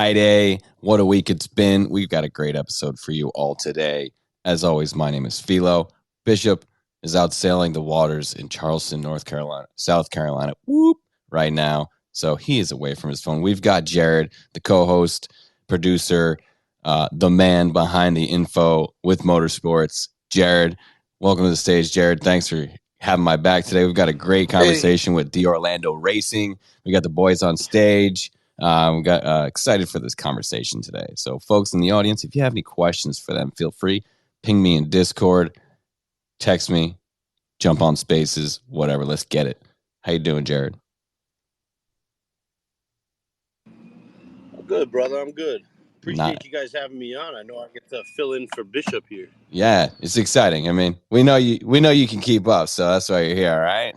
Friday. What a week it's been. We've got a great episode for you all today. As always, my name is Philo. Bishop is out sailing the waters in Charleston, South Carolina, right now. So he is away from his phone. We've got Jared, the co-host, producer, the man behind the info with Motorsports. Jared, welcome to the stage. Jared, thanks for having my back today. We've got a great conversation with D Orlando Racing. We got the boys on stage. We got excited for this conversation today. So, folks in the audience, if you have any questions for them, feel free. Ping me in Discord, text me, jump on Spaces, whatever. Let's get it. How you doing, Jared? I'm good, brother. I'm good. Appreciate you guys having me on. I know I get to fill in for Bishop here. Yeah, it's exciting. I mean, we know you can keep up, so that's why you're here, all right?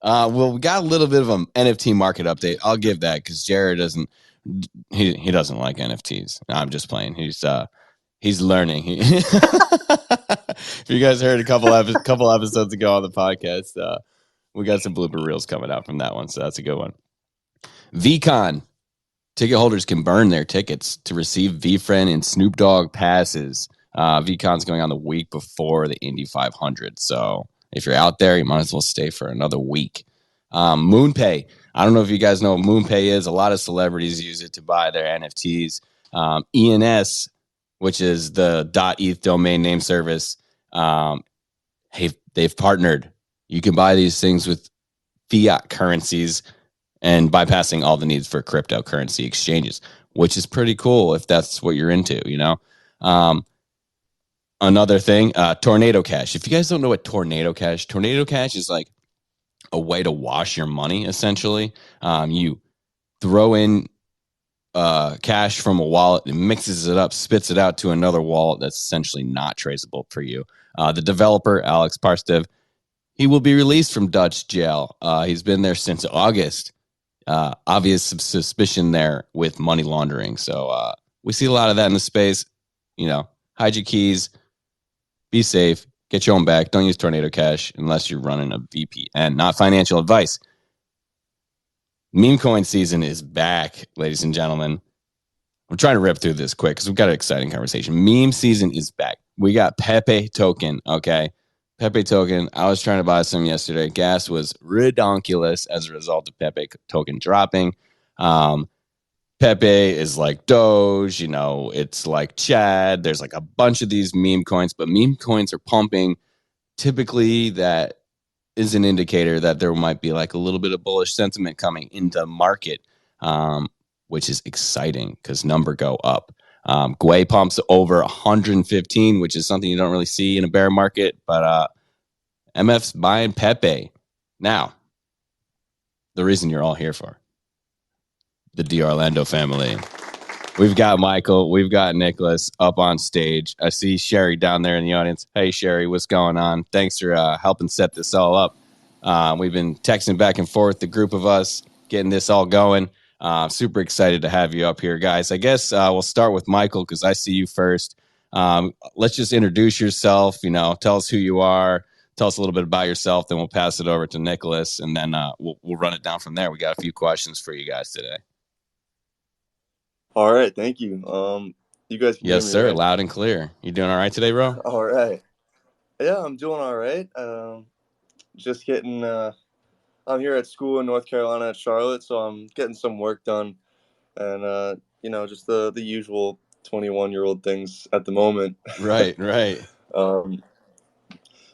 Well, we got a little bit of an NFT market update. I'll give that because Jared doesn't like NFTs. No, I'm just playing. He's learning. If you guys heard a couple episodes ago on the podcast, we got some blooper reels coming out from that one, so that's a good one. VCon ticket holders can burn their tickets to receive VFriend and Snoop Dogg passes. VCon's going on the week before the Indy 500, so if you're out there, you might as well stay for another week. MoonPay. I don't know if you guys know what MoonPay is. A lot of celebrities use it to buy their NFTs. ENS, which is the .eth domain name service, they've partnered. You can buy these things with fiat currencies and bypassing all the needs for cryptocurrency exchanges, which is pretty cool if that's what you're into, you know? Another thing, Tornado Cash. If you guys don't know what Tornado Cash is like a way to wash your money, essentially. You throw in cash from a wallet and mixes it up, spits it out to another wallet that's essentially not traceable for you. The developer, Alex Parstev, he will be released from Dutch jail. He's been there since August. Obvious suspicion there with money laundering. So we see a lot of that in the space. You know, hide your keys, be safe, get your own back. Don't use Tornado Cash unless you're running a VPN. Not financial advice. Meme coin season is back, ladies and gentlemen. I'm trying to rip through this quick because we've got an exciting conversation. Meme season is back. We got Pepe token, okay? Pepe token. I was trying to buy some yesterday. Gas was redonkulous as a result of Pepe token dropping. Pepe is like Doge, you know, it's like Chad. There's like a bunch of these meme coins, but meme coins are pumping. Typically, that is an indicator that there might be like a little bit of bullish sentiment coming into the market, which is exciting because number go up. Gwei pumps over 115, which is something you don't really see in a bear market, but MF's buying Pepe. Now, the reason you're all here for, the D Orlando family. We've got Michael, we've got Nicholas up on stage. I see Sherri down there in the audience. Hey, Sherri, what's going on? Thanks for helping set this all up. We've been texting back and forth, the group of us, getting this all going. Super excited to have you up here, guys. I guess we'll start with Michael because I see you first. Let's just introduce yourself. You know, tell us who you are. Tell us a little bit about yourself. Then we'll pass it over to Nicholas, and then we'll run it down from there. We got a few questions for you guys today. All right, thank you. You guys can yes, hear me, sir. right? Loud and clear. You doing all right today, bro? All right. Yeah, I'm doing all right. Just getting. I'm here at school in North Carolina at Charlotte, so I'm getting some work done, and you know, just the usual 21-year-old things at the moment. Right.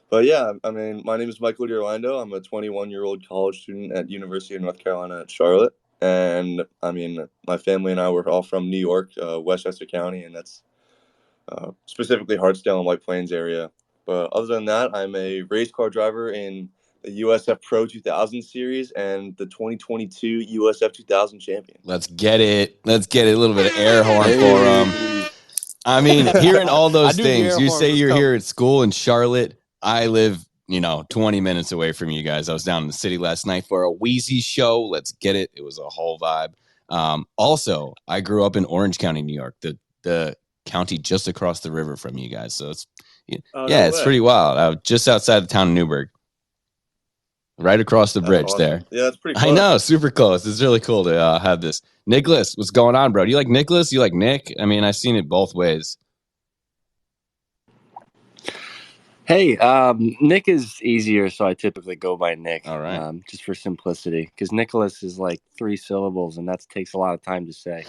But yeah, I mean, my name is Michael D'Orlando. I'm a 21-year-old college student at University of North Carolina at Charlotte. And I mean, my family and I were all from New York, Westchester County, and that's specifically Hartsdale and White Plains area. But other than that, I'm a race car driver in the USF Pro 2000 series and the 2022 USF 2000 champion. Let's get it. A little bit of air horn for him. I mean, hearing all those things, you say you're here at school in Charlotte. I live, 20 minutes away from you guys. I was down in the city last night for a Wheezy show. Let's get it. It was a whole vibe. Also, I grew up in Orange County, New York, the county just across the river from you guys. So it's, it's pretty wild. Just outside the town of Newburgh. right across the bridge awesome. there. Yeah, that's pretty close. I know, super close. It's really cool to have this. Nicholas, what's going on, bro? Do you like Nicholas? You like Nick? I mean, I've seen it both ways. Hey, Nick is easier, so I typically go by Nick. All right. Just for simplicity, because Nicholas is like 3 syllables, and that takes a lot of time to say.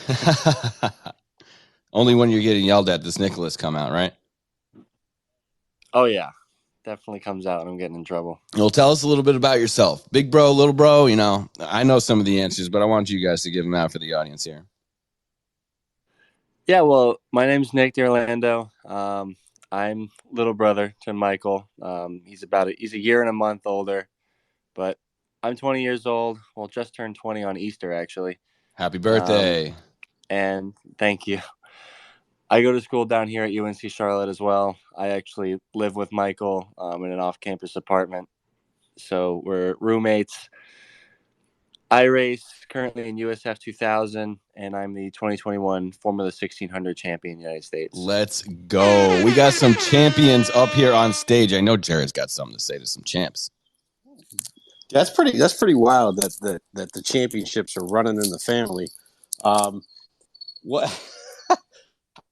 Only when you're getting yelled at does Nicholas come out, right? Oh, yeah. Definitely comes out when I'm getting in trouble. Well, tell us a little bit about yourself. Big bro, little bro, you know, I know some of the answers, but I want you guys to give them out for the audience here. Yeah, well, my name's Nick DeOrlando. I'm little brother to Michael. He's a year and a month older, but I'm 20 years old. Well, just turned 20 on Easter, actually. Happy birthday. And thank you. I go to school down here at UNC Charlotte as well. I actually live with Michael in an off-campus apartment. So we're roommates. I race currently in USF 2000, and I'm the 2021 Formula 1600 champion in the United States. Let's go. We got some champions up here on stage. I know Jared's got something to say to some champs. That's pretty wild that the championships are running in the family. What?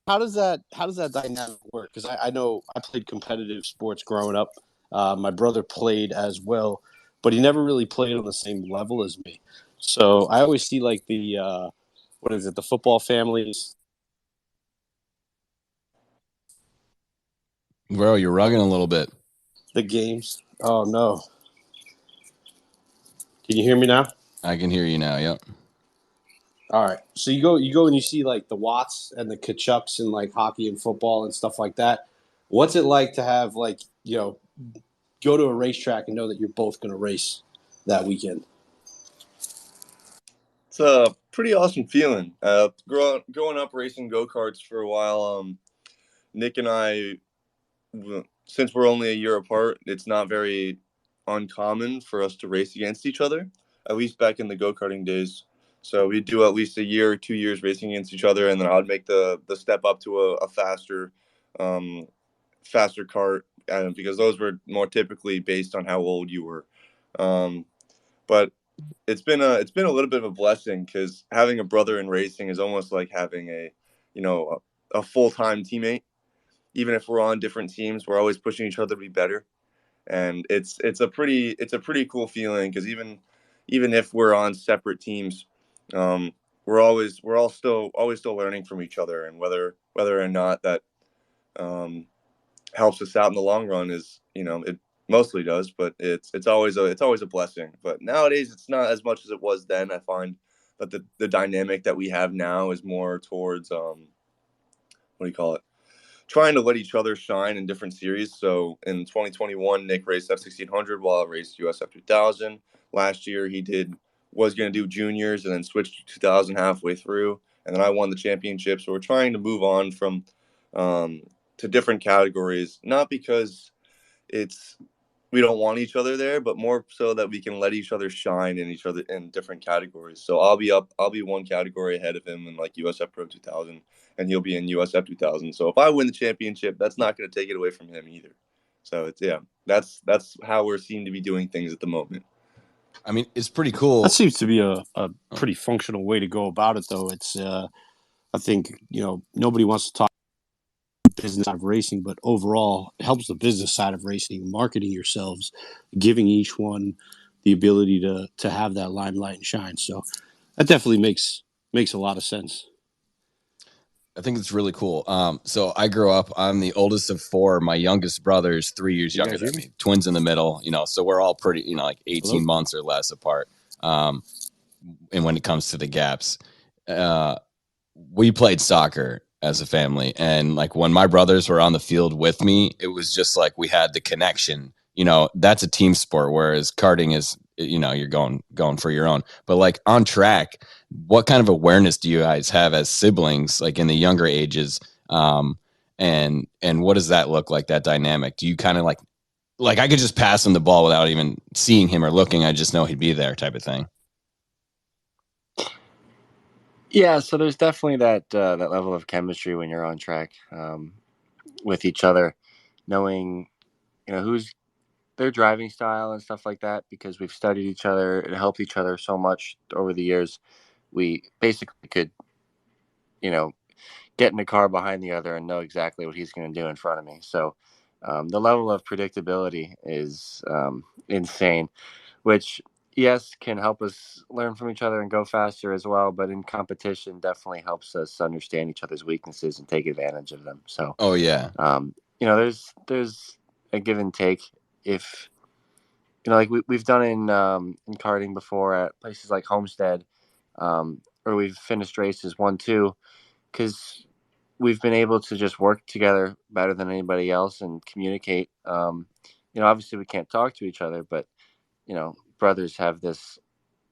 How does that dynamic work? Because I know I played competitive sports growing up. My brother played as well, but he never really played on the same level as me. So I always see like the the football families. Bro, you're rugging a little bit. The games. Oh no! Can you hear me now? I can hear you now. Yep. All right. So you go and you see like the Watts and the Kachucks in like hockey and football and stuff like that. What's it like to have like, go to a racetrack and know that you're both going to race that weekend? It's a pretty awesome feeling. Growing up racing go-karts for a while, Nick and I, since we're only a year apart, it's not very uncommon for us to race against each other, at least back in the go-karting days. So we do at least a year or 2 years racing against each other, and then I'd make the step up to a faster cart, because those were more typically based on how old you were. But it's been a little bit of a blessing, because having a brother in racing is almost like having a full-time teammate. Even if we're on different teams, we're always pushing each other to be better, and it's a pretty cool feeling, because even if we're on separate teams, we're all still learning from each other, and whether or not that helps us out in the long run is, it mostly does, but it's always a blessing. But nowadays it's not as much as it was then. I find that the dynamic that we have now is more towards what do you call it? Trying to let each other shine in different series. So in 2021, Nick raced F1600 while I raced USF 2000. Last year he was going to do juniors and then switched to 2000 halfway through, and then I won the championship. So we're trying to move on from to different categories, not because we don't want each other there, but more so that we can let each other shine in different categories. So I'll be one category ahead of him in like USF Pro 2000, and he'll be in USF 2000. So if I win the championship, that's not going to take it away from him either. So that's how we're seem to be doing things at the moment. I mean, it's pretty cool. That seems to be a pretty functional way to go about it, though. It's I think nobody wants to talk business side of racing, but overall it helps the business side of racing, marketing yourselves, giving each one the ability to have that limelight and shine. So that definitely makes a lot of sense. I think it's really cool. So I grew up, I'm the oldest of 4. My youngest brother's 3 years younger than me, twins in the middle, so we're all pretty, like 18 months or less apart. And when it comes to the gaps, we played soccer as a family. And like when my brothers were on the field with me, it was just like we had the connection. That's a team sport, whereas karting is, you're going for your own. But like on track, what kind of awareness do you guys have as siblings, like in the younger ages? And what does that look like, that dynamic? Do you kind of like I could just pass him the ball without even seeing him or looking, I just know he'd be there type of thing? Yeah, so there's definitely that level of chemistry when you're on track with each other, knowing, there's their driving style and stuff like that, because we've studied each other and helped each other so much over the years. We basically could, get in the car behind the other and know exactly what he's going to do in front of me. So the level of predictability is insane, which, yes, can help us learn from each other and go faster as well. But in competition, definitely helps us understand each other's weaknesses and take advantage of them. So, Oh yeah. There's a give and take. If like we've done in karting before at places like Homestead, or we've finished races 1-2, because we've been able to just work together better than anybody else and communicate. Obviously we can't talk to each other, but brothers have this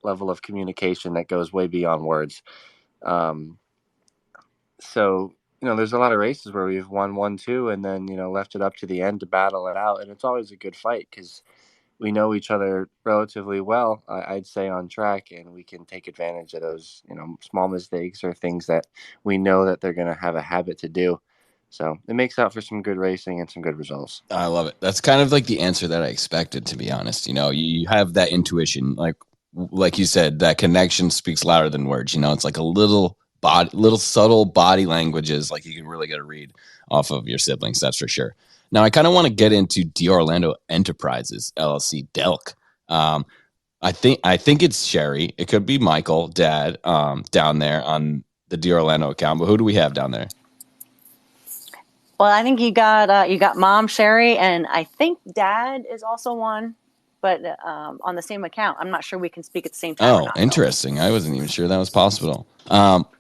level of communication that goes way beyond words. So there's a lot of races where we've won 1-2 and then left it up to the end to battle it out, and it's always a good fight because we know each other relatively well, I'd say, on track, and we can take advantage of those small mistakes or things that we know that they're going to have a habit to do. So it makes out for some good racing and some good results. I love it. That's kind of like the answer that I expected, to be honest. You have that intuition, like you said, that connection speaks louder than words. It's like a little subtle body languages, like you can really get a read off of your siblings. That's for sure. Now, I kind of want to get into D Orlando Enterprises LLC, Delk. I think it's Sherri. It could be Michael, Dad, down there on the D Orlando account. But who do we have down there? Well, I think you got Mom, Sherri, and I think Dad is also one, but on the same account. I'm not sure we can speak at the same time. Oh, interesting. I wasn't even sure that was possible.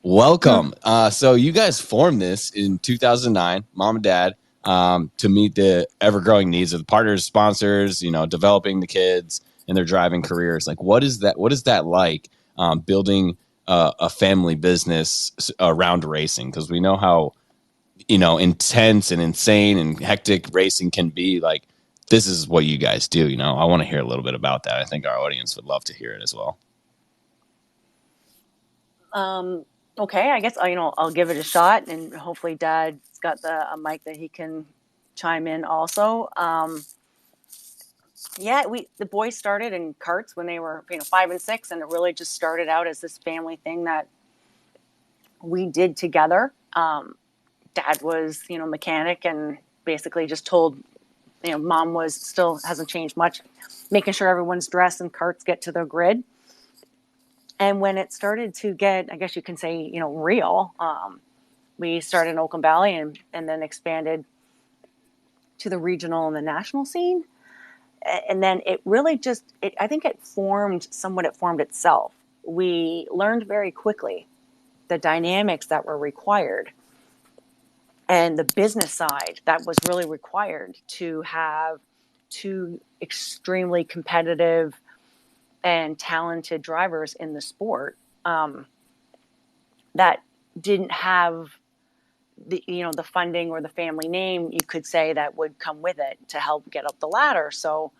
Welcome. So you guys formed this in 2009, Mom and Dad, to meet the ever-growing needs of the partners, sponsors, developing the kids in their driving careers. Like, what is that like, building a family business around racing? Because we know how intense and insane and hectic racing can be. Like, this is what you guys do. I want to hear a little bit about that. I think our audience would love to hear it as well. Okay, I guess I'll give it a shot, and hopefully Dad's got a mic that he can chime in also. The boys started in karts when they were 5 and 6, and it really just started out as this family thing that we did together. Dad was mechanic, and basically just told Mom still hasn't changed much, making sure everyone's dressed and karts get to the grid. And when it started to get, I guess you can say, real, we started in Oakland Valley and then expanded to the regional and the national scene. And then it really I think it formed itself. We learned very quickly the dynamics that were required and the business side that was really required to have two extremely competitive and talented drivers in the sport that didn't have the funding or the family name, you could say, that would come with it to help get up the ladder. So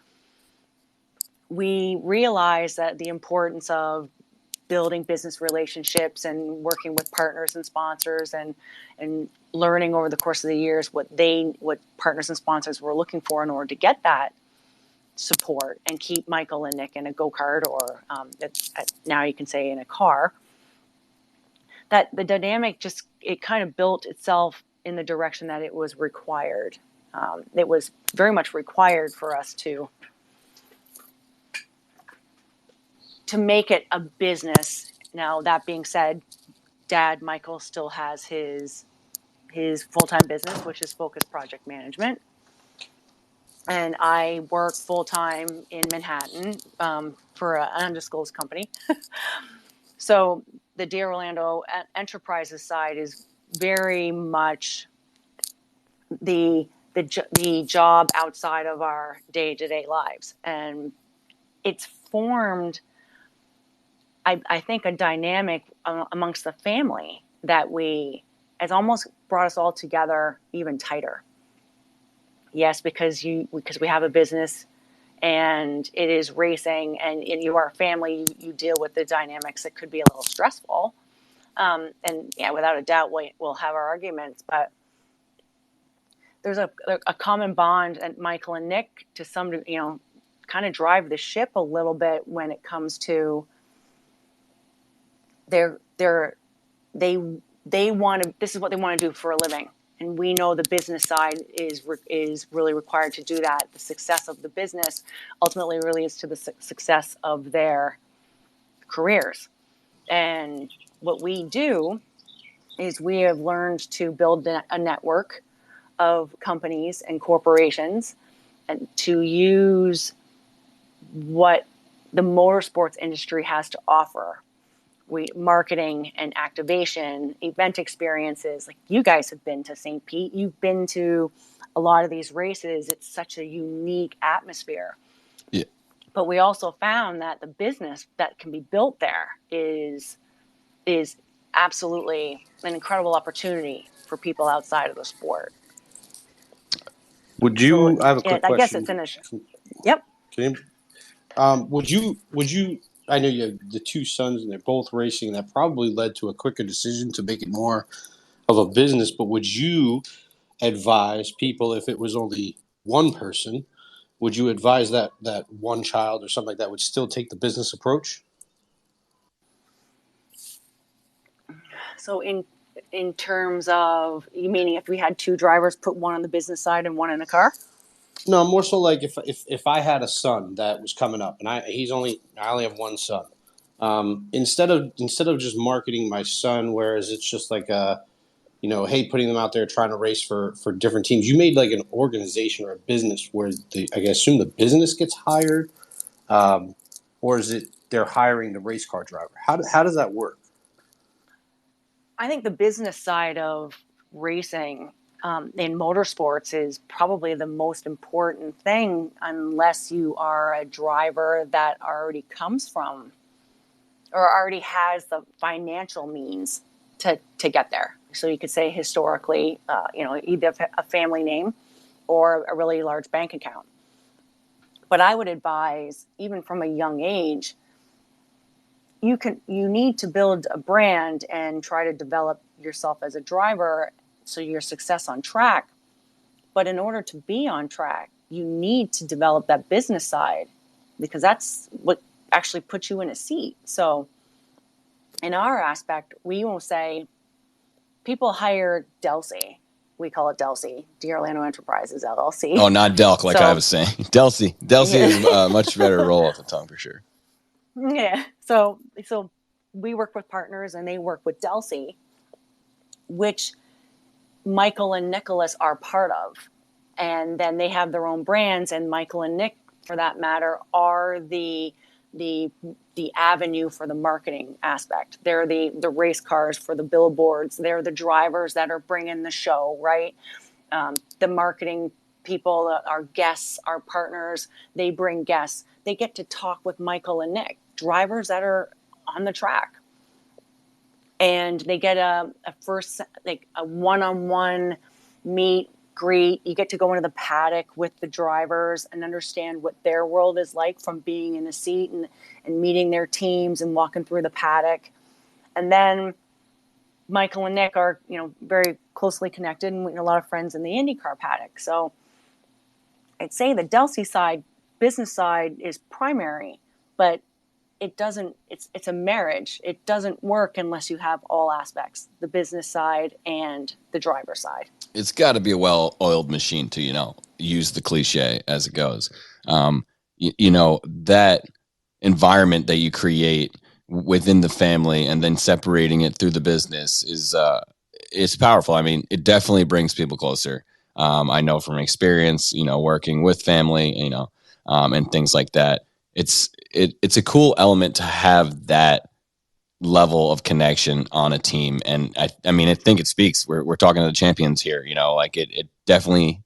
we realized that the importance of building business relationships and working with partners and sponsors and learning over the course of the years what partners and sponsors were looking for in order to get that support and keep Michael and Nick in a go-kart or now you can say in a car, that the dynamic it kind of built itself in the direction that it was required. It was very much required for us to make it a business. Now, that being said, Dad, Michael, still has his full-time business, which is Focus Project Management. And I work full-time in Manhattan for an undisclosed company. So the D Orlando Enterprises side is very much the job outside of our day-to-day lives. And it's formed, I think, a dynamic amongst the family that has almost brought us all together even tighter. Yes, because we have a business and it is racing, and you are a family, you deal with the dynamics that could be a little stressful. And yeah, without a doubt, we'll have our arguments, but there's a common bond at Michael and Nick to some, kind of drive the ship a little bit when it comes to they want to, this is what they want to do for a living. And we know the business side is really required to do that. The success of the business ultimately relates to the success of their careers. And what we do is we have learned to build a network of companies and corporations and to use what the motorsports industry has to offer. Marketing and activation, event experiences. Like you guys have been to St. Pete, you've been to a lot of these races. It's such a unique atmosphere. Yeah. But we also found that the business that can be built there is absolutely an incredible opportunity for people outside of the sport. Would you? So, I have a quick I guess question. it's Yep. Can would you? I know you have the two sons, and they're both racing. That probably led to a quicker decision to make it more of a business. But would you advise people, if it was only one person, would you advise that one child or something like that would still take the business approach? So in terms of, you meaning if we had two drivers, put one on the business side and one in a car? No, more so like if I had a son that was coming up, and I only have one son. Instead of just marketing my son, whereas it's just like hey, putting them out there trying to race for different teams. You made like an organization or a business where I assume the business gets hired, or is it they're hiring the race car driver? How does that work? I think the business side of racing in motorsports is probably the most important thing, unless you are a driver that already comes from or already has the financial means to get there. So you could say historically, either a family name or a really large bank account. But I would advise, even from a young age, you need to build a brand and try to develop yourself as a driver so your success on track. But in order to be on track, you need to develop that business side, because that's what actually puts you in a seat. So in our aspect, we will say people hire Delcy. We call it Delcy, D. Orlando Enterprises, LLC. Oh, not Delk, like I was saying. Delcy is a much better roll off the tongue for sure. Yeah. So we work with partners and they work with Delcy, which Michael and Nicholas are part of. And then they have their own brands, and Michael and Nick, for that matter, are the avenue for the marketing aspect. They're the race cars for the billboards. They're the drivers that are bringing the show, right? The marketing people, our guests, our partners, they bring guests. They get to talk with Michael and Nick, drivers that are on the track. And they get a one-on-one meet, greet. You get to go into the paddock with the drivers and understand what their world is like from being in the seat and meeting their teams and walking through the paddock. And then Michael and Nick are, very closely connected, and we have a lot of friends in the IndyCar paddock. So I'd say the Delcy side, business side, is primary, but it's a marriage. It doesn't work unless you have all aspects, the business side and the driver side. It's got to be a well-oiled machine to, use the cliche as it goes. That environment that you create within the family and then separating it through the business it's powerful. I mean, it definitely brings people closer. I know from experience, working with family, and things like that. It's a cool element to have that level of connection on a team. And I think it speaks. We're talking to the champions here, it definitely,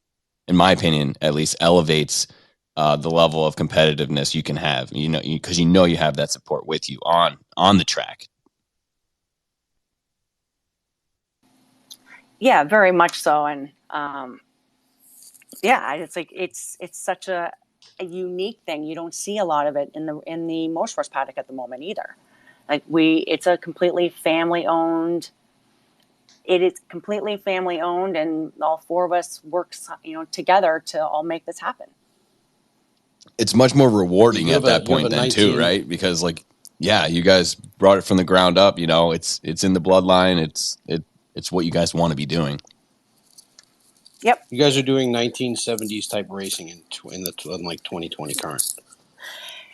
in my opinion, at least elevates the level of competitiveness you can have, because you have that support with you on the track. Yeah, very much so. And it's like it's such a unique thing. You don't see a lot of it in the motorsports paddock at the moment either. Like it's a completely family owned it is completely family owned, and all four of us works, together to all make this happen. It's much more rewarding You at have that point then too, right? Because you guys brought it from the ground up. It's in the bloodline. It's what you guys want to be doing. Yep. You guys are doing 1970s type racing in 2020 current.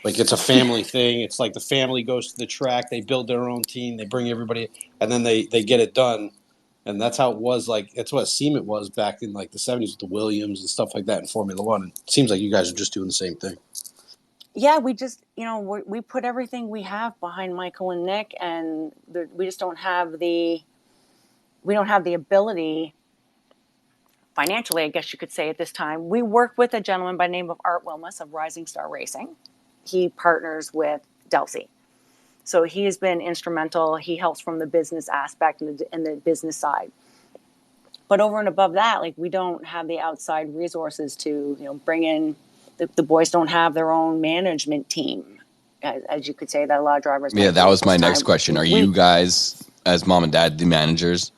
Like, it's a family thing. It's like the family goes to the track, they build their own team, they bring everybody, and then they get it done. And that's how it was. Like, that's what SEMA was back in like the 70s with the Williams and stuff like that in Formula One. And it seems like you guys are just doing the same thing. Yeah, we just, we put everything we have behind Michael and Nick, and we just don't have the ability financially, I guess you could say, at this time. We work with a gentleman by the name of Art Wilmus of Rising Star Racing. He partners with Delsey. So he has been instrumental. He helps from the business aspect and the business side. But over and above that, like, we don't have the outside resources to, bring in, the boys don't have their own management team, as you could say, that a lot of drivers. Yeah, that was my next question. Are you guys, as mom and dad, the managers?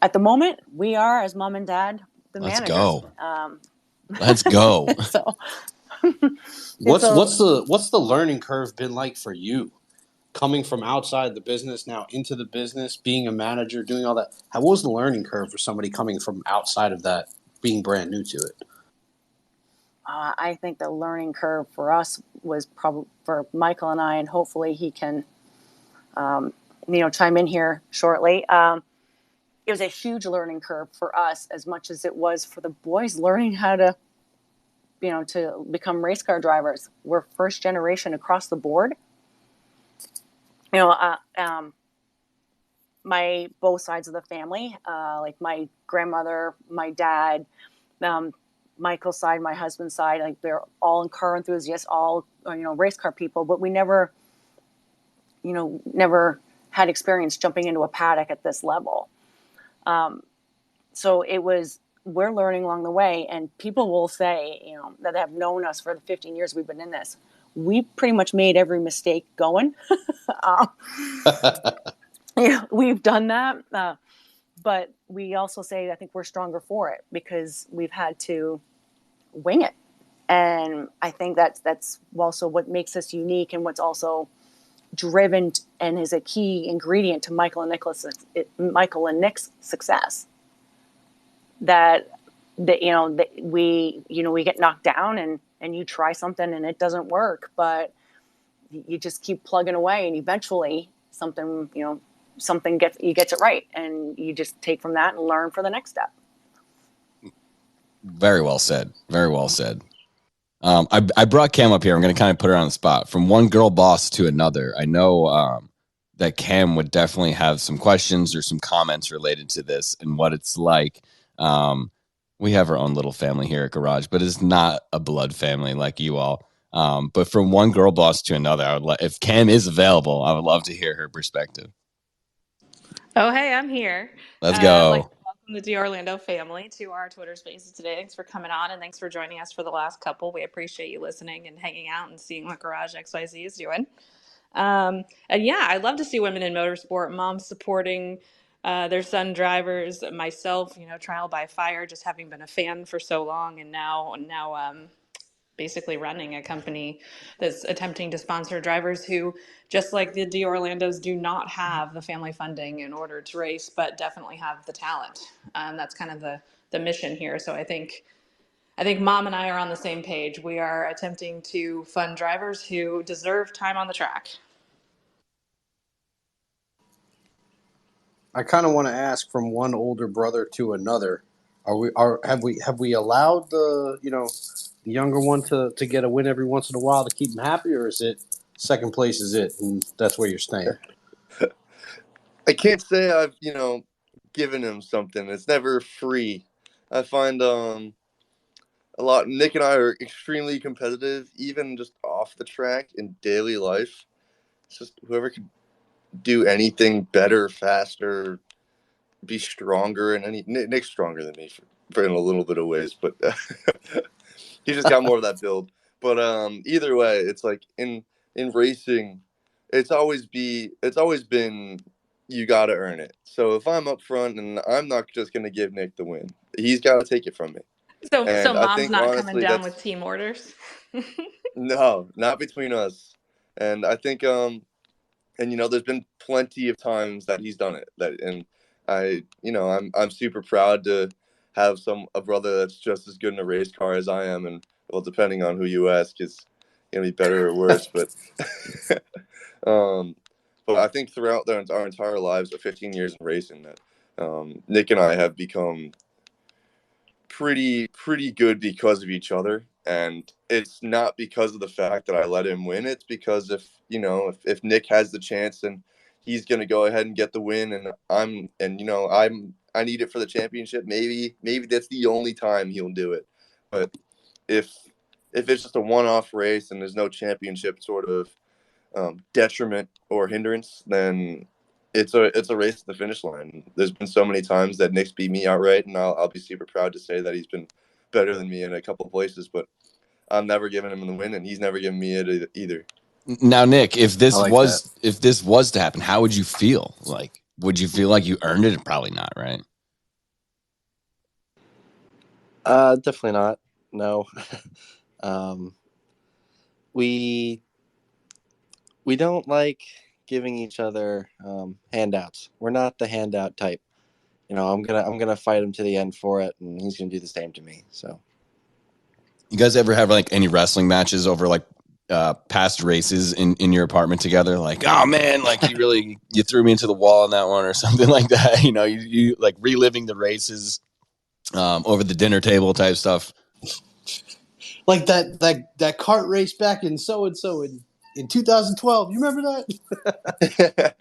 At the moment, we are, as mom and dad, the Let's managers. go. Let's go. So, what's the learning curve been like for you, coming from outside the business now into the business, being a manager, doing all that? What was the learning curve for somebody coming from outside of that, being brand new to it? I think the learning curve for us was probably for Michael and I, and hopefully he can, chime in here shortly. It was a huge learning curve for us, as much as it was for the boys learning how to, to become race car drivers. We're first generation across the board. My both sides of the family, like my grandmother, my dad, Michael's side, my husband's side, like, they're all car enthusiasts, all race car people, but we never had experience jumping into a paddock at this level. So we're learning along the way, and people will say, that have known us for the 15 years we've been in this, we pretty much made every mistake going. We've done that. But we also say, I think we're stronger for it because we've had to wing it. And I think that's also what makes us unique, and what's also driven and is a key ingredient to Michael and Nick's success. That we get knocked down and you try something and it doesn't work, but you just keep plugging away, and eventually something gets it right, and you just take from that and learn for the next step. Very well said. Very well said. I brought Cam up here. I'm going to kind of put her on the spot. From one girl boss to another, I know that Cam would definitely have some questions or some comments related to this and what it's like. We have our own little family here at Garage, but it's not a blood family like you all. But from one girl boss to another, if Cam is available, I would love to hear her perspective. Oh, hey, I'm here. Let's go. I'd like to welcome the Orlando family to our Twitter Spaces today. Thanks for coming on, and thanks for joining us for the last couple. We appreciate you listening and hanging out and seeing what GarageXYZ is doing. And yeah, I love to see women in motorsport, moms supporting their son drivers, myself, trial by fire, just having been a fan for so long, and now basically running a company that's attempting to sponsor drivers who, just like the Orlandos, do not have the family funding in order to race, but definitely have the talent. That's kind of the mission here. So I think Mom and I are on the same page. We are attempting to fund drivers who deserve time on the track. I kind of want to ask, from one older brother to another, have we allowed the younger one to get a win every once in a while to keep him happy, or is it second place is it, and that's where you're staying? I can't say I've given him something. It's never free. I find a lot. Nick and I are extremely competitive, even just off the track in daily life. It's just whoever could do anything better, faster, be stronger, and Nick's stronger than me for in a little bit of ways, but he just got more of that build. But either way, it's like in racing, it's always been you got to earn it. So if I'm up front, and I'm not just going to give Nick the win, he's got to take it from me. So And I mom's think not coming honestly, down that's with team orders. no, not between us. And I think and there's been plenty of times that he's done it. And I'm super proud to have a brother that's just as good in a race car as I am. And well, depending on who you ask, is gonna be better or worse. But but I think throughout our entire lives of 15 years in racing, that Nick and I have become pretty good because of each other. And it's not because of the fact that I let him win. It's because if Nick has the chance and he's going to go ahead and get the win, and I need it for the championship, maybe that's the only time he'll do it. But if it's just a one-off race and there's no championship sort of detriment or hindrance, then it's a race to the finish line. There's been so many times that Nick's beat me outright, and I'll be super proud to say that he's been better than me in a couple of places, but I'm never giving him the win, and he's never given me it either. Now, Nick, if this I like was to happen, how would you feel? Like, would you feel like you earned it? Probably not, right? Definitely not. No. We don't like giving each other handouts. We're not the handout type. I'm gonna fight him to the end for it, and he's gonna do the same to me. So, You guys ever have like any wrestling matches over like past races in your apartment together? Like, oh man, like you threw me into the wall on that one or something like that. You like reliving the races over the dinner table type stuff. Like that kart race back in so and so in 2012. You remember that?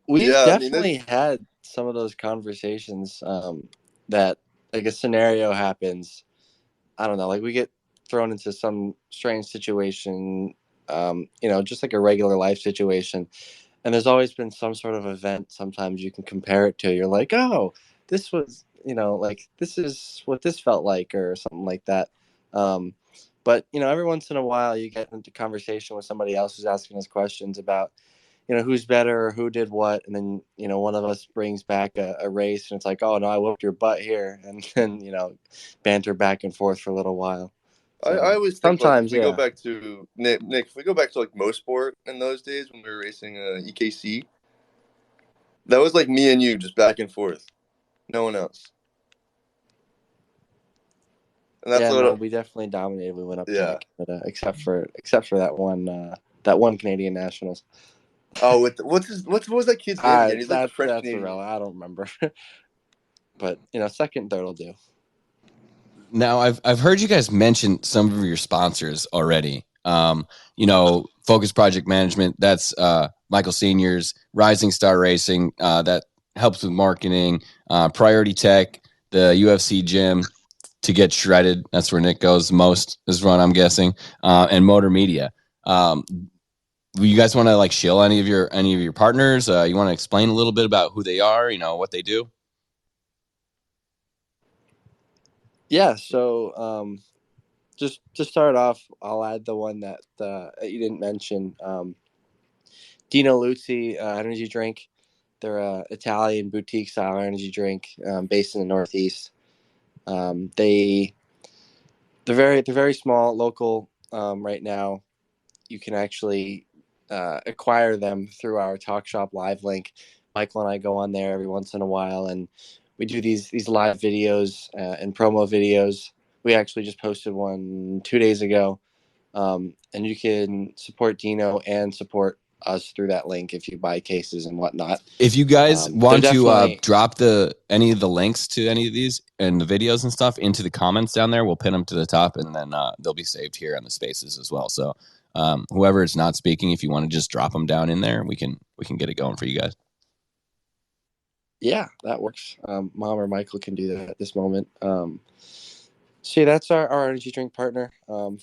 we've Yeah, definitely had some of those conversations that like a scenario happens. I don't know, like we get thrown into some strange situation, just like a regular life situation. And there's always been some sort of event sometimes you can compare it to. You're like, oh, this was, like this is what this felt like or something like that. But, every once in a while you get into conversation with somebody else who's asking us questions about, who's better or who did what. And then, one of us brings back a race and it's like, oh, no, I whooped your butt here. And then, banter back and forth for a little while. I So always think like sometimes, if we go back to Nick, if we go back to like Motorsport in those days when we were racing EKC, that was like me and you just back and forth, no one else. And that's we definitely dominated. We went up yeah. to Canada, except for that one Canadian Nationals. Oh, what was that kid's name again? He's like the French That's Canadian. irrelevant. I don't remember. But second, third will do. Now, I've heard you guys mention some of your sponsors already. Focus Project Management. That's Michael Senior's Rising Star Racing. That helps with marketing. Priority Tech, the UFC gym to get shredded. That's where Nick goes the most. This run, I'm guessing. And Motor Media. You guys want to like shill any of your partners? You want to explain a little bit about who they are? What they do. Yeah. So just to start off, I'll add the one that you didn't mention. Dino Luzzi energy drink. They're a Italian boutique style energy drink based in the Northeast. They're very small, local right now. You can actually acquire them through our Talk Shop Live link. Michael and I go on there every once in a while, and we do these live videos and promo videos. We actually just posted one 2 days ago, and you can support Dino and support us through that link if you buy cases and whatnot. If you guys want to drop any of the links to any of these and the videos and stuff into the comments down there, we'll pin them to the top, and then they'll be saved here on the spaces as well. So whoever is not speaking, if you want to just drop them down in there, we can get it going for you guys. Yeah, that works. Mom or Michael can do that at this moment. So that's our energy drink partner.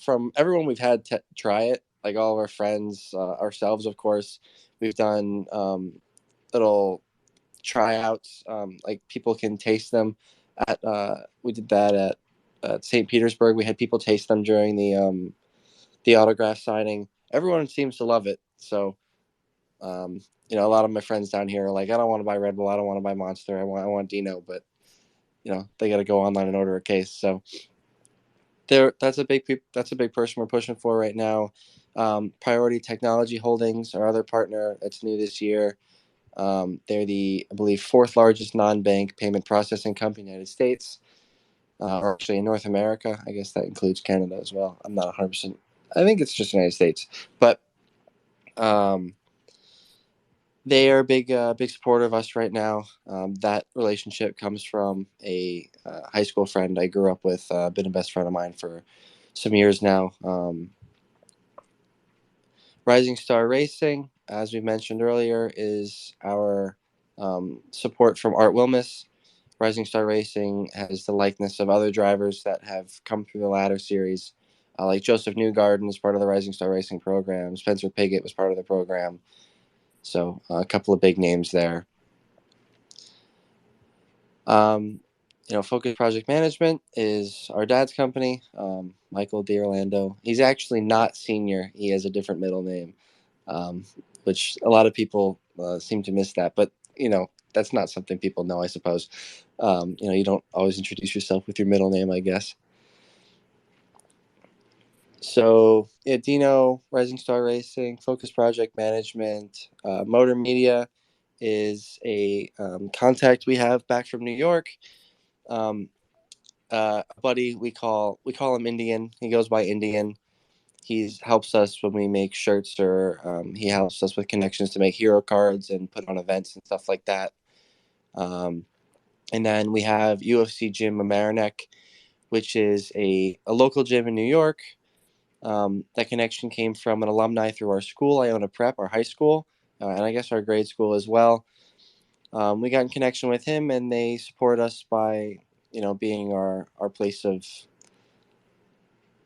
From everyone we've had try it, like all of our friends, ourselves, of course, we've done little tryouts. Like people can taste them at. We did that at St. Petersburg. We had people taste them during the autograph signing. Everyone seems to love it. So a lot of my friends down here are like, I don't want to buy Red Bull, I don't want to buy Monster, I want Dino, but they got to go online and order a case. So that's a big person we're pushing for right now. Priority Technology Holdings, our other partner that's new this year. They're the, I believe, 4th largest non-bank payment processing company in the United States, or actually in North America. I guess that includes Canada as well. I'm not 100%. I think it's just United States, but they are a big supporter of us right now. That relationship comes from a high school friend I grew up with, been a best friend of mine for some years now. Rising Star Racing, as we mentioned earlier, is our support from Art Wilmus. Rising Star Racing has the likeness of other drivers that have come through the ladder series, like Joseph Newgarden is part of the Rising Star Racing program. Spencer Piggott was part of the program. So a couple of big names there. Focus Project Management is our dad's company, Michael D'Orlando. He's actually not senior. He has a different middle name, which a lot of people seem to miss that. But, that's not something people know, I suppose. You don't always introduce yourself with your middle name, I guess. So, Dino, Rising Star Racing, Focus Project Management, Motor Media is a contact we have back from New York. A buddy, we call him Indian. He goes by Indian. He helps us when we make shirts, or he helps us with connections to make hero cards and put on events and stuff like that. And then we have UFC Gym Mamaroneck, which is a local gym in New York. That connection came from an alumni through our school, Iona Prep, our high school, and I guess our grade school as well. We got in connection with him, and they support us by, being our place of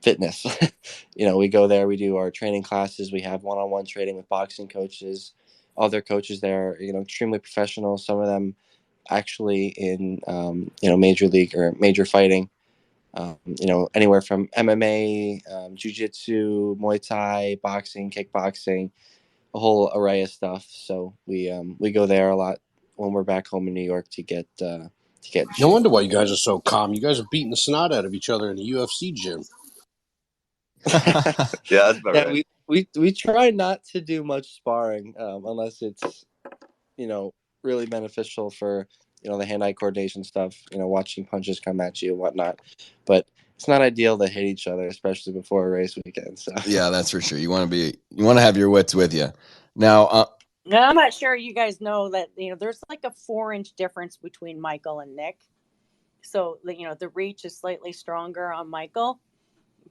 fitness. We go there, we do our training classes, we have one-on-one training with boxing coaches. Other coaches there, extremely professional. Some of them actually in, major league or major fighting. Anywhere from MMA, jiu-jitsu, Muay Thai, boxing, kickboxing, a whole array of stuff. So we go there a lot when we're back home in New York to get. No wonder why you guys are so calm. You guys are beating the snot out of each other in the UFC gym. Yeah, that's about right. We try not to do much sparring unless it's really beneficial for the hand-eye coordination stuff, watching punches come at you and whatnot. But it's not ideal to hit each other, especially before a race weekend. So yeah, that's for sure. You want to have your wits with you. Now, I'm not sure you guys know that there's like a 4-inch difference between Michael and Nick. So the reach is slightly stronger on Michael,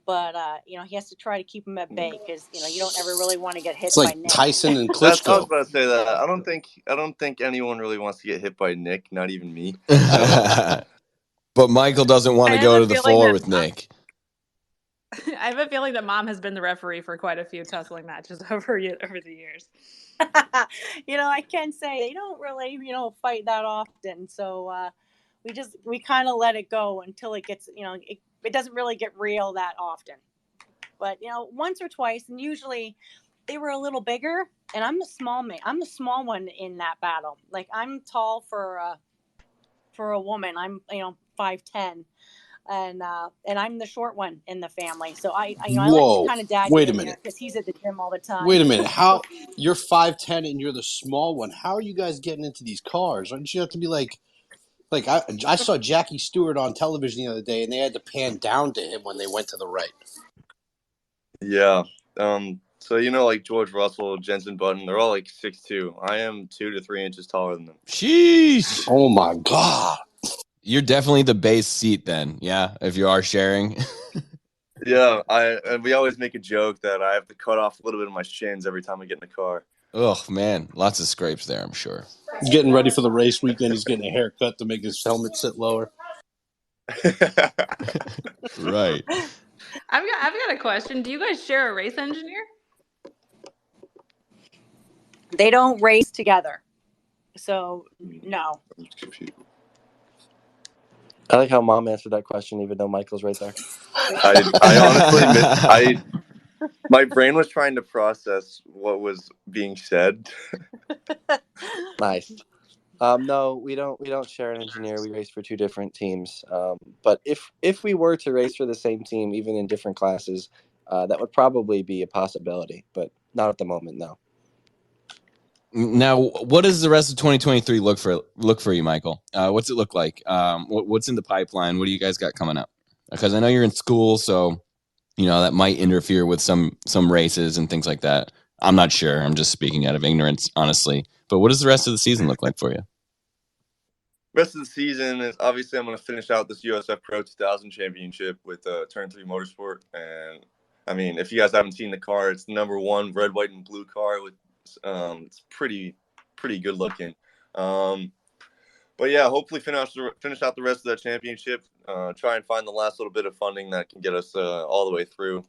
but he has to try to keep him at bay because you don't ever really want to get hit It's like by Nick. Tyson and I was Klitschko. about to say that. I don't think anyone really wants to get hit by Nick, not even me. but Michael doesn't want to go to the floor with Nick. I have a feeling that Mom has been the referee for quite a few tussling matches over the years. I can say they don't really, fight that often. So we kind of let it go until it gets, it doesn't really get real that often. But, once or twice, and usually they were a little bigger, and I'm the small man. I'm the small one in that battle. Like, I'm tall for a woman. I'm, 5'10". And I'm the short one in the family, so I like to kind of dad wait a minute, because he's at the gym all the time. Wait a minute, how you're 5'10" and you're the small one? How are you guys getting into these cars? Don't you have to be like I saw Jackie Stewart on television the other day, and they had to pan down to him when they went to the right. Yeah. So like George Russell, Jensen Button, they're all like 6'2". I am 2 to 3 inches taller than them. Sheesh! Oh my God! You're definitely the base seat then, yeah, if you are sharing. Yeah, and we always make a joke that I have to cut off a little bit of my shins every time I get in the car. Oh, man, lots of scrapes there, I'm sure. He's getting ready for the race weekend. He's getting a haircut to make his helmet sit lower. Right. I've got a question. Do you guys share a race engineer? They don't race together, so no. I like how Mom answered that question, even though Michael's right there. I honestly My brain was trying to process what was being said. Nice. No, we don't share an engineer. We race for two different teams. But if we were to race for the same team, even in different classes, that would probably be a possibility, but not at the moment. No. Now, what does the rest of 2023 look for you, Michael? What's it look like? What's in the pipeline? What do you guys got coming up? Because I know you're in school, so that might interfere with some races and things like that. I'm not sure. I'm just speaking out of ignorance, honestly. But what does the rest of the season look like for you? Rest of the season is obviously I'm going to finish out this USF Pro 2000 championship with Turn 3 Motorsport. And I mean, if you guys haven't seen the car, it's the #1 red, white, and blue car. With it's pretty good looking. But yeah, hopefully finish out the rest of that championship. Try and find the last little bit of funding that can get us all the way through.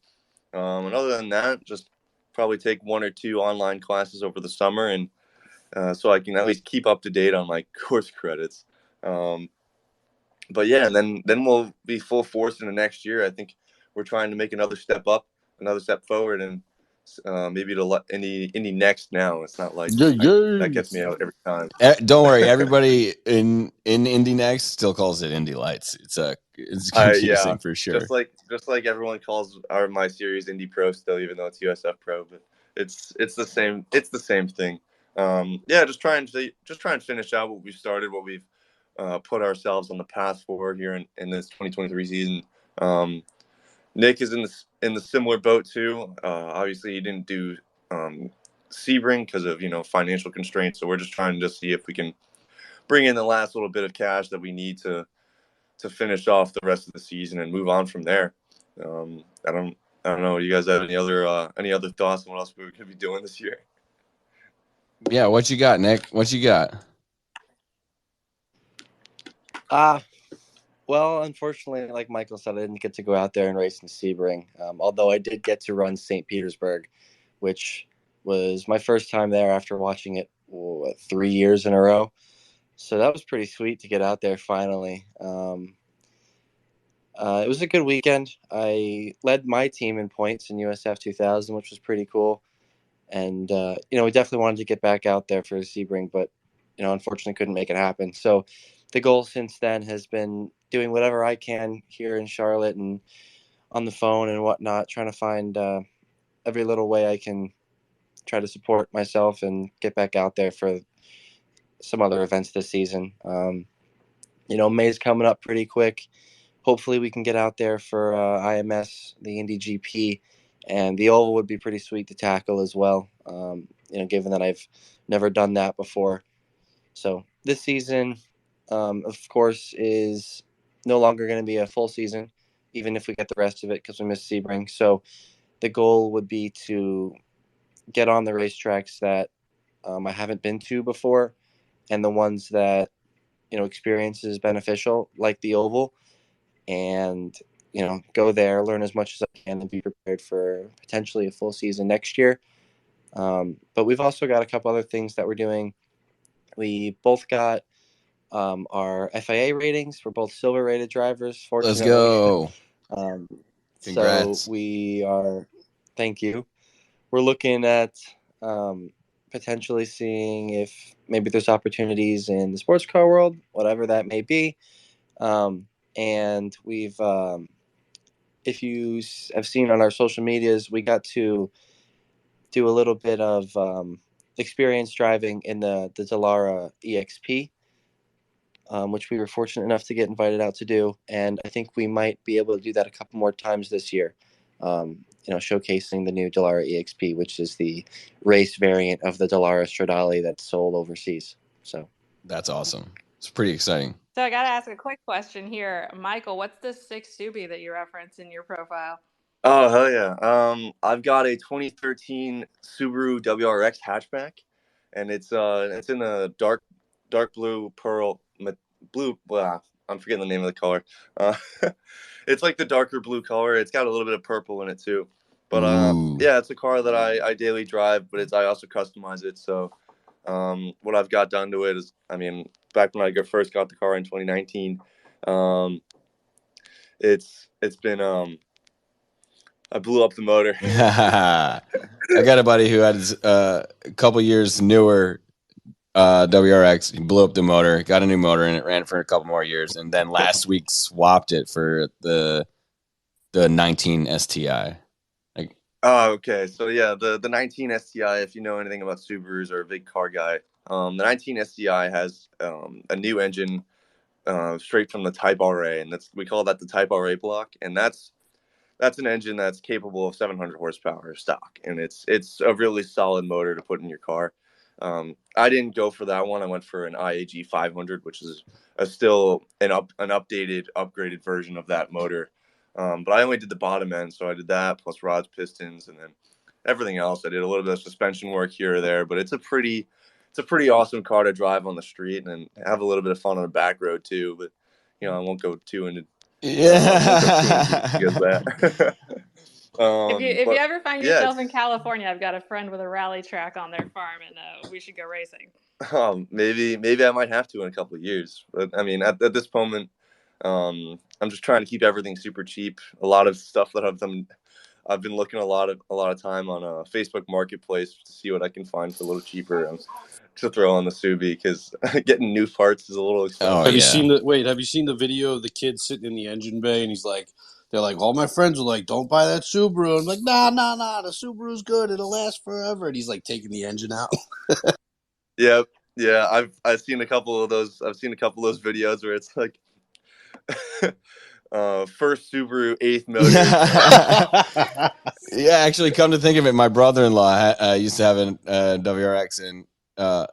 And other than that, just probably take 1 or 2 online classes over the summer, and so I can at least keep up to date on my course credits. But yeah, and then we'll be full force into next year. I think we're trying to make another step forward, and maybe to Indy next now. It's not like that gets me out every time. Don't worry, everybody in Indy Next still calls it Indy Lights. It's confusing for sure. Just like everyone calls my series Indy Pro still, even though it's USF Pro, but it's the same. It's the same thing. Yeah, just try and finish out what we've started, what we've put ourselves on the path for here in this 2023 season. Nick is in the similar boat too. Obviously, he didn't do Sebring because of financial constraints. So we're just trying to see if we can bring in the last little bit of cash that we need to finish off the rest of the season and move on from there. I don't know. Do you guys have any other thoughts on what else we could be doing this year? Yeah, what you got, Nick? What you got? Well, unfortunately, like Michael said, I didn't get to go out there and race in Sebring. Although I did get to run St. Petersburg, which was my first time there after watching it 3 years in a row. So that was pretty sweet to get out there finally. It was a good weekend. I led my team in points in USF 2000, which was pretty cool. And, we definitely wanted to get back out there for Sebring, but, unfortunately couldn't make it happen. So the goal since then has been doing whatever I can here in Charlotte and on the phone and whatnot, trying to find every little way I can try to support myself and get back out there for some other events this season. May's coming up pretty quick. Hopefully we can get out there for IMS, the Indy GP, and the Oval would be pretty sweet to tackle as well, given that I've never done that before. So this season, of course, is no longer going to be a full season, even if we get the rest of it because we missed Sebring. So the goal would be to get on the racetracks that I haven't been to before and the ones that, experience is beneficial, like the Oval, and, go there, learn as much as I can and be prepared for potentially a full season next year. But we've also got a couple other things that we're doing. We both got our FIA ratings. We're both silver rated drivers, fortunately. Let's go. Congrats. So we are, thank you. We're looking at potentially seeing if maybe there's opportunities in the sports car world, whatever that may be. And we've, if you have seen on our social medias, we got to do a little bit of experience driving in the Dallara EXP, which we were fortunate enough to get invited out to do. And I think we might be able to do that a couple more times this year, showcasing the new Dallara EXP, which is the race variant of the Dallara Stradale that's sold overseas. So that's awesome. It's pretty exciting. So I got to ask a quick question here. Michael, what's the 6 Subi that you reference in your profile? Oh, hell yeah. I've got a 2013 Subaru WRX hatchback, and it's in a dark blue pearl blue. Well, I'm forgetting the name of the color. It's like the darker blue color. It's got a little bit of purple in it too. But yeah, it's a car that I daily drive, but I also customize it. So what I've got done to it is, back when I first got the car in 2019, it's been I blew up the motor. I got a buddy who had a couple years newer WRX. He blew up the motor, got a new motor, and it ran for a couple more years. And then last week swapped it for the 19 STI. Oh, okay. So yeah, the 19 STI. If you know anything about Subarus or a big car guy, the 19 STI has a new engine straight from the Type RA, and we call that the Type RA block, and that's an engine that's capable of 700 horsepower stock, and it's a really solid motor to put in your car. I didn't go for that one. I went for an IAG 500, which is still an updated, upgraded version of that motor. But I only did the bottom end, so I did that plus rods, pistons, and then everything else. I did a little bit of suspension work here or there, but it's a pretty awesome car to drive on the street and have a little bit of fun on the back road too. But I won't go too into that. If you ever find yourself in California, I've got a friend with a rally track on their farm, and we should go racing. Maybe I might have to in a couple of years. But I mean, at this moment, I'm just trying to keep everything super cheap. A lot of stuff that I've been looking a lot of time on a Facebook Marketplace to see what I can find for a little cheaper to throw on the Subi, because getting new parts is a little expensive. Have you seen the video of the kid sitting in the engine bay, and they're like, all my friends are like, don't buy that Subaru. I'm like, nah, the Subaru's good. It'll last forever. And he's like taking the engine out. Yeah. I've seen a couple of those. I've seen a couple of those videos where it's like, first Subaru, 8th motor. Yeah, actually, come to think of it, my brother-in-law used to have a WRX, and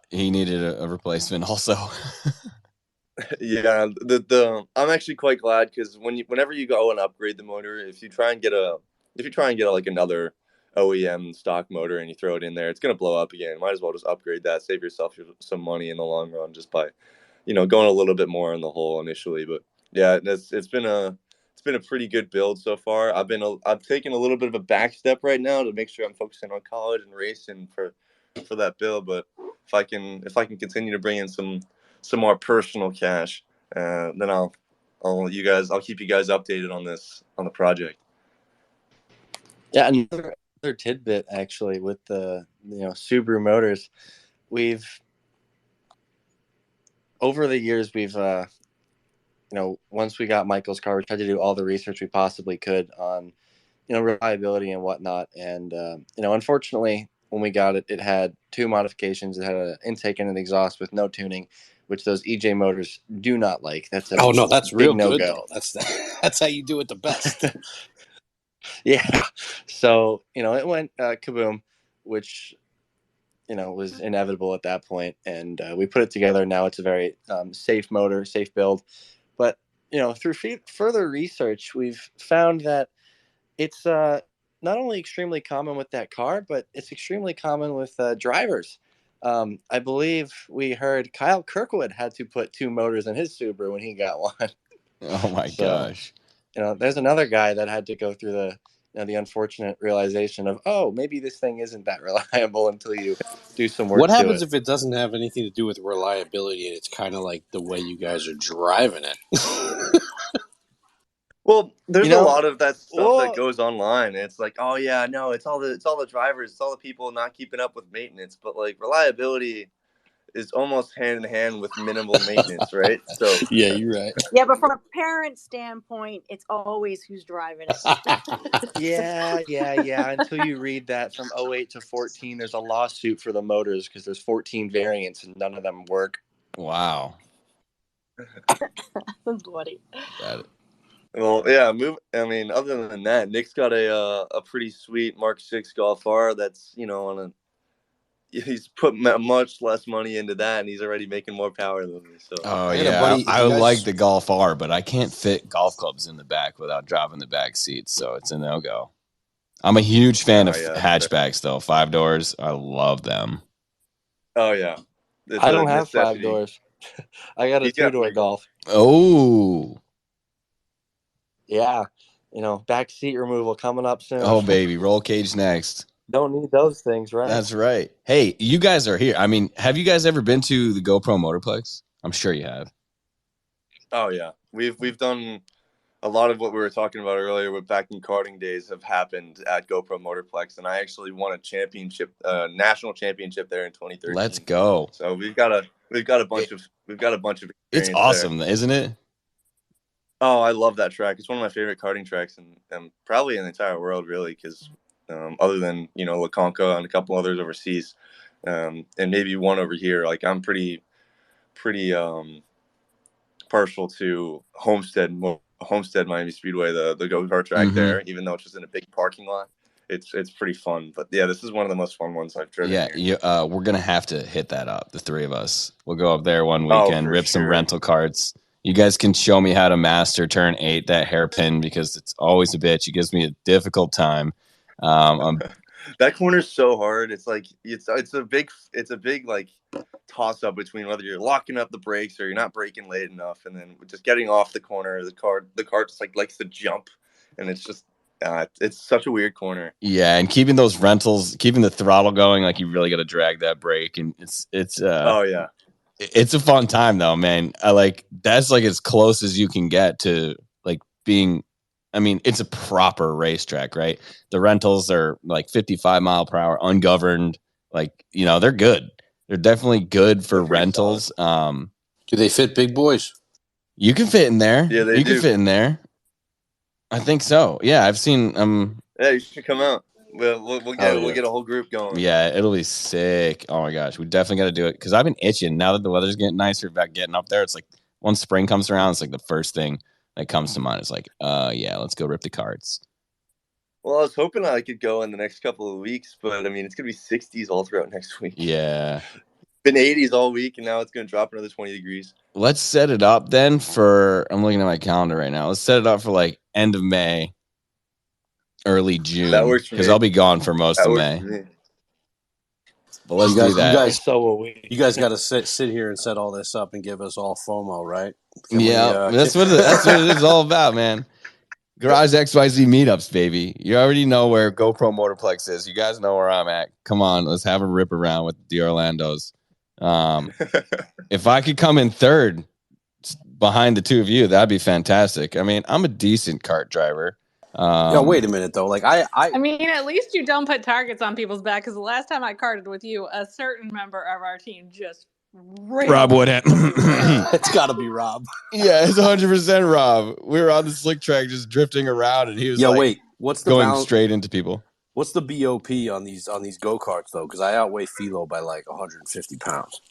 he needed a replacement also. Yeah, I'm actually quite glad, because whenever you go and upgrade the motor, if you try and get like another OEM stock motor and you throw it in there, it's gonna blow up again. Might as well just upgrade that, save yourself some money in the long run, just by going a little bit more in the hole initially. But yeah, it's been a pretty good build so far. I've taken a little bit of a back step right now to make sure I'm focusing on college and racing for that build. But if I can continue to bring in some more personal cash, then I'll keep you guys updated on the project. Yeah, another tidbit actually with the Subaru motors, over the years we've once we got Michael's car, we tried to do all the research we possibly could on reliability and whatnot, and unfortunately when we got it, it had 2 modifications. It had an intake and an exhaust with no tuning, which those EJ motors do not like. That's that's real no-go. Good, though. That's how you do it the best. Yeah. So, it went kaboom, which, was inevitable at that point. And we put it together. Now it's a very safe motor, safe build. But, through further research, we've found that it's not only extremely common with that car, but it's extremely common with drivers. I believe we heard Kyle Kirkwood had to put 2 motors in his Subaru when he got one. Oh my gosh. There's another guy that had to go through the unfortunate realization of, maybe this thing isn't that reliable until you do some work. What happens if it doesn't have anything to do with reliability and it's kind of like the way you guys are driving it? Well, there's a lot of that stuff that goes online. It's like, oh yeah, no, it's all the drivers, it's all the people not keeping up with maintenance. But like, reliability is almost hand in hand with minimal maintenance, right? So yeah, you're right. Yeah, but from a parent standpoint, it's always who's driving it. Yeah. Until you read that from 08 to 14, there's a lawsuit for the motors because there's 14 variants and none of them work. Wow. That's bloody. Got it. Well, yeah. Other than that, Nick's got a pretty sweet Mark 6 Golf R that's he's put much less money into that, and he's already making more power than me. So, I like the Golf R, but I can't fit golf clubs in the back without dropping the back seats, so it's a no-go. I'm a huge fan of hatchbacks, though. 5 doors, I love them. Oh yeah, I don't have 5 doors. I got a 2-door Golf. Oh, yeah. Back seat removal coming up soon. Oh baby, roll cage next. Don't need those things, right? That's right. Hey, you guys are here. I mean, have you guys ever been to the GoPro Motorplex? I'm sure you have. Oh yeah, we've done a lot of what we were talking about earlier with back in karting days have happened at GoPro Motorplex, and I actually won a championship, national championship there in 2013. Let's go. So we've got a bunch of It's experience awesome, there. isn't it? Oh, I love that track. It's one of my favorite karting tracks, and probably in the entire world, really, because other than La Conca and a couple others overseas, and maybe one over here, like I'm pretty partial to Homestead Miami Speedway, the go-kart track there, even though it's just in a big parking lot. It's pretty fun. But yeah, this is one of the most fun ones I've driven here. We're gonna have to hit that up, the three of us. We'll go up there one Oh, weekend, for rip some sure. rental carts. You guys can show me how to master turn 8, that hairpin, because it's always a bitch. It gives me a difficult time. That corner's so hard. It's like it's a big like toss up between whether you're locking up the brakes or you're not braking late enough, and then just getting off the corner. The car just like likes to jump, and it's just it's such a weird corner. Yeah, and keeping those rentals, keeping the throttle going, like you really got to drag that brake, and it's oh yeah, it's a fun time though, man. That's like as close as you can get to like being. I mean, it's a proper racetrack, right? The rentals are like 55 mile per hour, ungoverned. Like, they're good. They're definitely good for rentals. Do they fit big boys? You can fit in there. Yeah, they do. You can fit in there. I think so. Yeah, I've seen. Yeah, you should come out. We'll get a whole group going. Yeah, it'll be sick. Oh my gosh, we definitely got to do it because I've been itching now that the weather's getting nicer about getting up there. It's like once spring comes around, it's like the first thing that comes to mind. It's like, yeah, let's go rip the carts. Well, I was hoping I could go in the next couple of weeks, but I mean, it's gonna be 60s all throughout next week. Yeah, been 80s all week, and now it's gonna drop another 20 degrees. Let's set it up then for. I'm looking at my calendar right now. Let's set it up for like end of May, early June. That works for me because I'll be gone for most of May. But let's do that. You guys got to sit here and set all this up and give us all FOMO, right? That's what it is all about, man. GarageXYZ meetups, baby. You already know where GoPro Motorplex is. You guys know where I'm at. Come on, let's have a rip around with the Orlandos. If I could come in third behind the two of you, that'd be fantastic. I mean, I'm a decent kart driver. Wait a minute though. Like I mean, at least you don't put targets on people's back. Because the last time I karted with you, a certain member of our team just Rob Woodham. It's got to be Rob. Yeah, it's 100% Rob. We were on the slick track just drifting around, and he was what's the going straight into people. What's the BOP on these go-karts though? Because I outweigh Philo by like 150 pounds.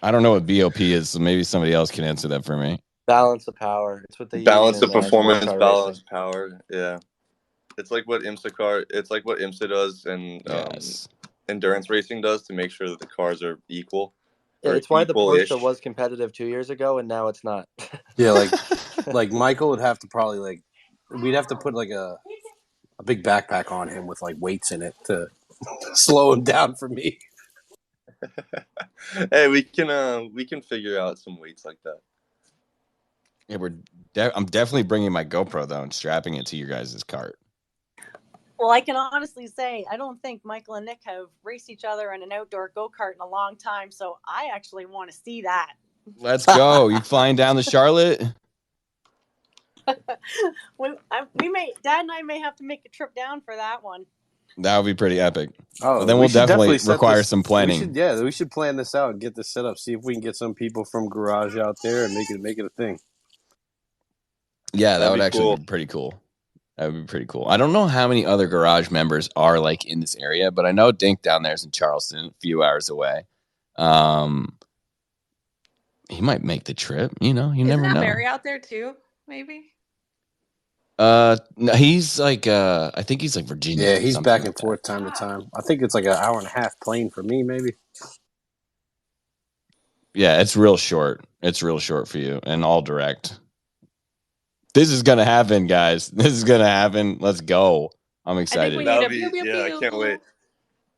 I don't know what BOP is, so maybe somebody else can answer that for me. Balance of power. It's what they balance use of performance, balance of power. Yeah, it's like what IMSA does, and endurance racing does to make sure that the cars are equal. Yeah, it's why the Porsche was competitive 2 years ago, and now it's not. Yeah, like Michael would have to probably we'd have to put like a big backpack on him with like weights in it to slow him down for me. Hey, we can figure out some weights like that. Yeah, I'm definitely bringing my GoPro though and strapping it to your guys' cart. Well, I can honestly say I don't think Michael and Nick have raced each other in an outdoor go-kart in a long time, so I actually want to see that. Let's go. You flying down to Charlotte? Dad and I may have to make a trip down for that one. That would be pretty epic. Oh, then we'll definitely require some planning. We should plan this out and get this set up. See if we can get some people from Garage out there and make it a thing. Yeah, that would actually be pretty cool. That would be pretty cool. I don't know how many other Garage members are like in this area, but I know Dink down there is in Charleston, a few hours away. He might make the trip. You never know. Isn't Barry out there too? Maybe. No, he's like I think he's like Virginia. Yeah, he's back and forth time to time. I think it's like an hour and a half plane for me, maybe. Yeah, it's real short. It's real short for you and all direct. This is gonna happen, guys. This is gonna happen. Let's go. I'm excited. I can't wait.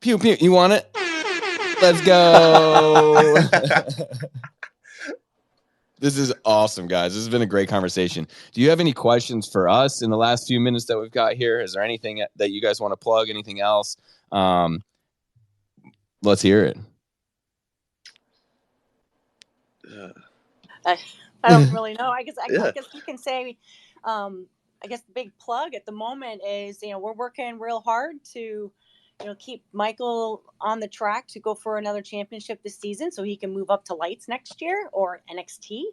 Pew pew. You want it? Let's go. This is awesome, guys. This has been a great conversation. Do you have any questions for us in the last few minutes that we've got here? Is there anything that you guys want to plug? Anything else? Let's hear it. I don't really know. I guess Yeah. you can say, I guess the big plug at the moment is, we're working real hard to, keep Michael on the track to go for another championship this season, so he can move up to lights next year or NXT.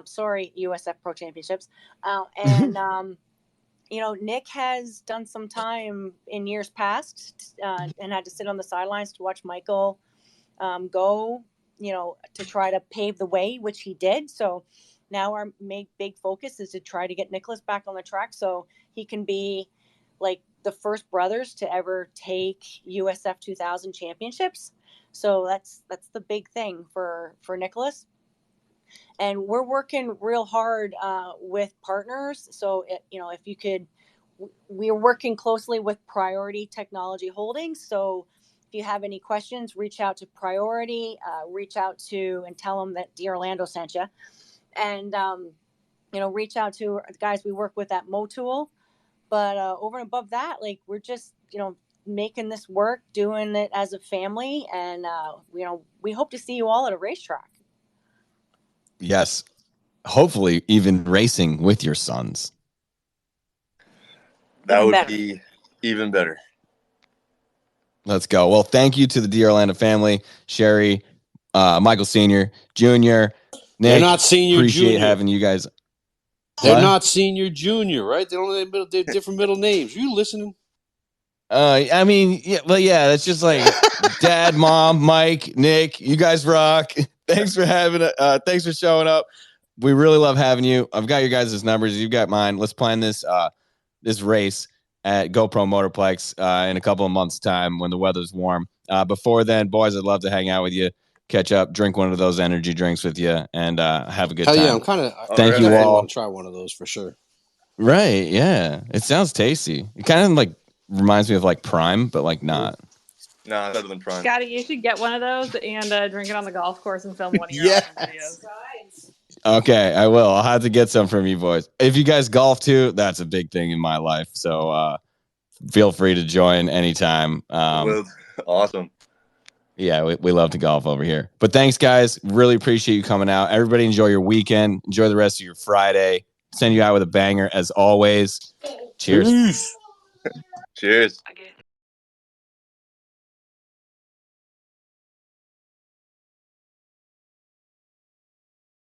Sorry, USF Pro Championships. And Nick has done some time in years past and had to sit on the sidelines to watch Michael go, to try to pave the way, which he did. So now our big focus is to try to get Nicholas back on the track so he can be like the first brothers to ever take USF 2000 championships. So that's the big thing for Nicholas. And we're working real hard with partners. So, if you could, we're working closely with Priority Technology Holdings. So if you have any questions, reach out to Priority, reach out to and tell them that Dear Orlando sent you. And, reach out to the guys we work with at Motool. But over and above that, like, we're just, making this work, doing it as a family. And, we hope to see you all at a racetrack. Yes. Hopefully even racing with your sons. That would be even better. Let's go. Well, thank you to the Dear Orlando family, Sherri, Michael Sr., Junior, Nick. They're not senior, appreciate junior. having you guys. They're not senior, junior, right? They don't have different middle names. Are you listening? I mean, yeah, that's just like Dad, Mom, Mike, Nick. You guys rock. Thanks for thanks for showing up. We really love having you. I've got your guys' numbers. You've got mine. Let's plan this race at GoPro Motorplex in a couple of months' time when the weather's warm. Before then, boys, I'd love to hang out with you, catch up, drink one of those energy drinks with you, and have a good time. Yeah, I'm kind of. Thank you all. I want to try one of those for sure. Right? Yeah, it sounds tasty. It kind of like reminds me of like Prime, but like not. No, better than Prime. Scotty, you should get one of those and drink it on the golf course and film one of your awesome videos. Okay, I will. I'll have to get some from you boys. If you guys golf too, that's a big thing in my life. So feel free to join anytime. Awesome. Yeah, we love to golf over here. But thanks, guys. Really appreciate you coming out. Everybody enjoy your weekend. Enjoy the rest of your Friday. Send you out with a banger as always. Cheers. Cheers.